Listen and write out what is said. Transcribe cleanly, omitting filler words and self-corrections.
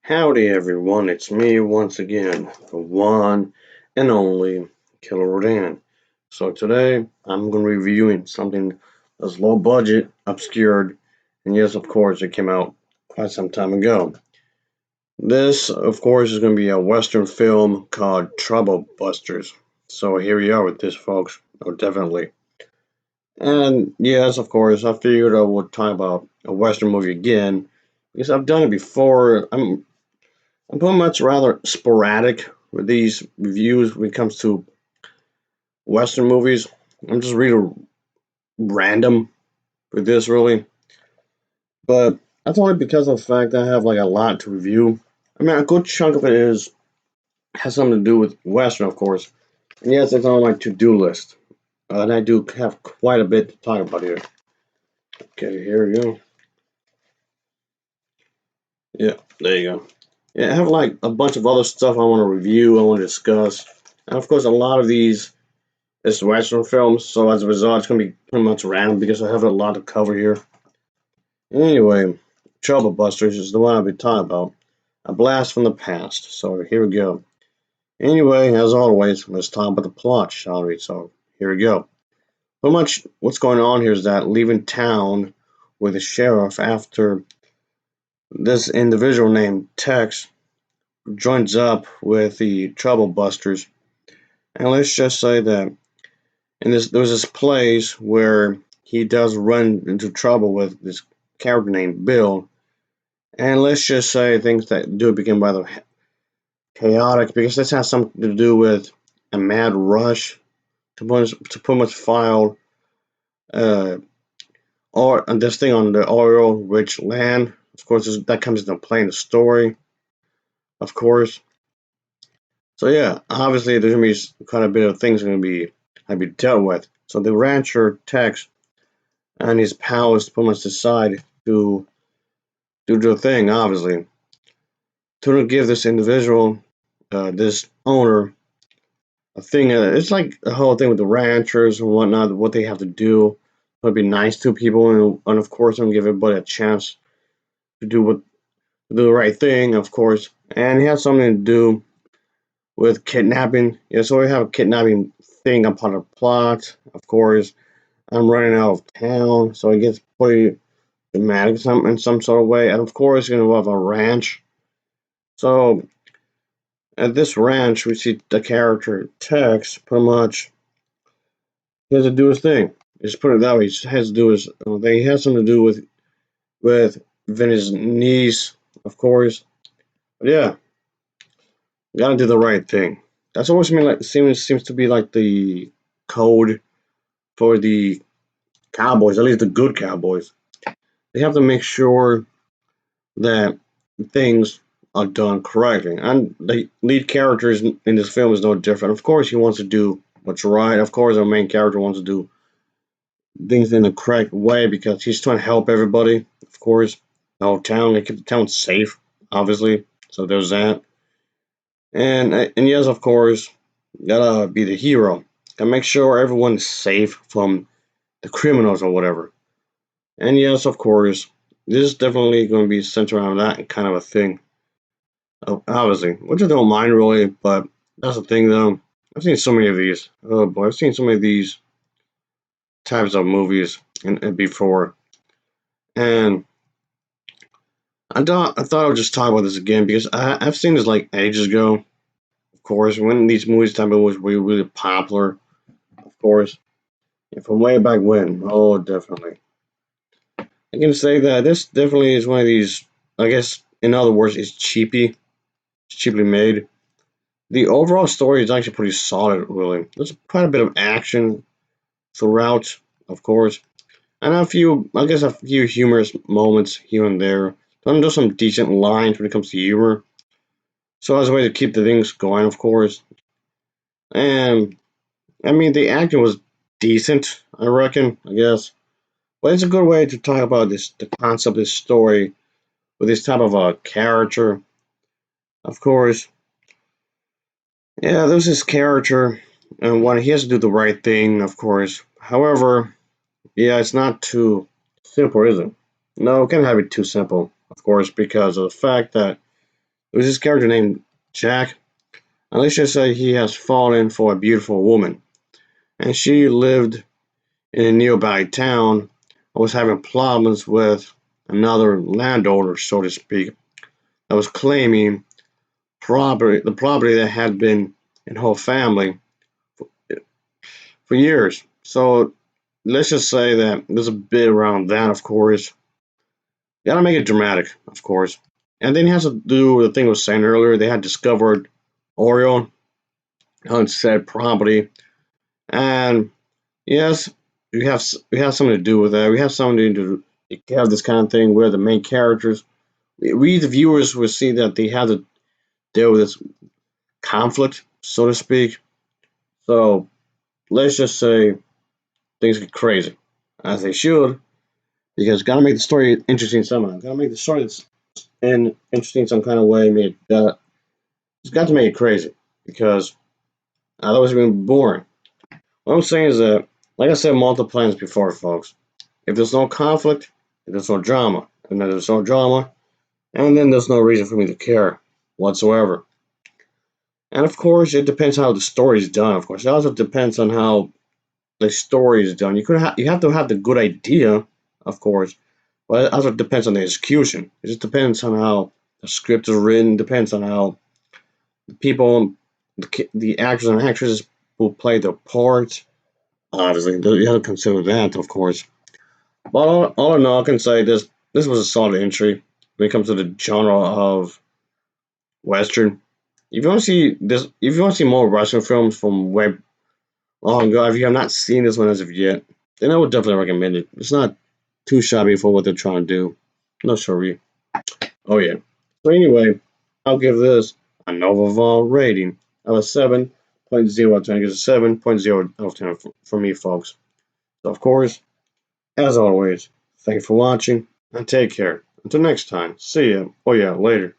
Howdy everyone, it's me once again, the one and only Killer Rodan. So today I'm going to be reviewing something that's low budget, obscured, and yes, of course, it came out quite some time ago. This, of course, is going to be a Western film called Trouble Busters. So here we are with this, folks. Oh, definitely. And yes, of course, I figured I would talk about a Western movie again because I've done it before. I'm pretty much rather sporadic with these reviews when it comes to Western movies. I'm just really random with this, really. But that's only because of the fact that I have like a lot to review. I mean, a good chunk of it is has something to do with Western, of course. And yes, it's on my to-do list, and I do have quite a bit to talk about here. Okay, here we go. Yeah, there you go. Yeah, I have like a bunch of other stuff I want to review, I want to discuss, and of course, a lot of these it's Western films, so as a result, it's gonna be pretty much random because I have a lot to cover here. Anyway, Trouble Busters is the one I'll be talking about. A blast from the past. So here we go. Anyway, as always, let's talk about the plot, shall we? So here we go. Pretty much what's going on here is that leaving town with the sheriff after this individual named Tex joins up with the Trouble Busters. And let's just say that and there's this place where he does run into trouble with this character named Bill. And let's just say things that do begin rather chaotic because this has something to do with a mad rush to pretty much file uh, or this thing on the oil rich land. Of course, that comes into play in the story, of course. So yeah, obviously there's gonna be quite a bit of things gonna be dealt with. So the rancher Tex and his pals pretty much decide to do the thing, obviously, to give this individual, this owner, a thing. It's like the whole thing with the ranchers and whatnot, what they have to do. But be nice to people, and of course, and give everybody a chance to do the right thing, of course. And it has something to do with kidnapping. Yeah, so we have a kidnapping thing upon a plot, of course. I'm running out of town, so it gets pretty dramatic in some sort of way. And of course, it's going to involve a ranch. So at this ranch, we see the character Tex pretty much he has to do his thing. Just put it that way. He has to do his thing. He has something to do with Vinny's niece, of course. But yeah, gotta do the right thing. That's always been like seems to be like the code for the cowboys, at least the good cowboys. They have to make sure that things are done correctly. And the lead character in this film is no different. Of course, he wants to do what's right. Of course, our main character wants to do things in the correct way because he's trying to help everybody. Of course, the whole town, they keep the town safe, obviously. So there's that. And yes, of course, gotta be the hero. Gotta make sure everyone's safe from the criminals or whatever. And yes, of course, this is definitely going to be centered around that kind of a thing. Obviously, which I don't mind really, but that's the thing though. I've seen so many of these. Oh boy, I've seen so many of these types of movies before, and I thought I would just talk about this again because I've seen this like ages ago. Of course, when these movies type of was really popular. Of course, and from way back when. Oh, definitely. I can say that this definitely is one of these. I guess in other words, it's cheapy. It's cheaply made. The overall story is actually pretty solid, really. There's quite a bit of action throughout, of course, and I guess, a few humorous moments here and there. And there's some decent lines when it comes to humor. So as a way to keep the things going, of course. And I mean, the acting was decent, I reckon, I guess. But it's a good way to talk about the concept of this story with this type of a character. Of course, yeah, there's this character, and when he has to do the right thing, of course. However, yeah, it's not too simple, is it? No, it can't have it too simple, of course, because of the fact that There's this character named Jack, and let's just say he has fallen for a beautiful woman, and she lived in a nearby town and was having problems with another landowner, so to speak, that was claiming the property that had been in her family for years. So let's just say that there's a bit around that, of course. You gotta make it dramatic, of course. And then it has to do with the thing I was saying earlier. They had discovered Orion on said property, and yes, we have something to do with that. We have something to have this kind of thing where the main characters, we the viewers, will see that they have to deal with this conflict, so to speak. So let's just say things get crazy, as they should, because gotta make the story interesting somehow. Gotta make the story interesting some kind of way. It's got to make it crazy because otherwise it's been boring. What I'm saying is that, like I said multiple times before, folks, if there's no conflict, if there's no drama, and then there's no drama, and then there's no reason for me to care whatsoever. And of course, it depends how the story is done. Of course, it also depends on how the story is done. You have to have the good idea, of course, but it also depends on the execution. It just depends on how the script is written. Depends on how the people, the actors and actresses who play the parts. Obviously, you have to consider that, of course. But all in all, I can say this was a solid entry when it comes to the genre of western. If you want to see this, if you want to see more western films from way long ago, if you have not seen this one as of yet, then I would definitely recommend it. It's not too shabby for what they're trying to do. No sorry. Oh yeah. So anyway, I'll give this a Novaval rating of a 7.0 out of 10. It's a 7.0 out of 10 for me, folks. So of course, as always, thank you for watching and take care. Until next time, see ya. Oh yeah, later.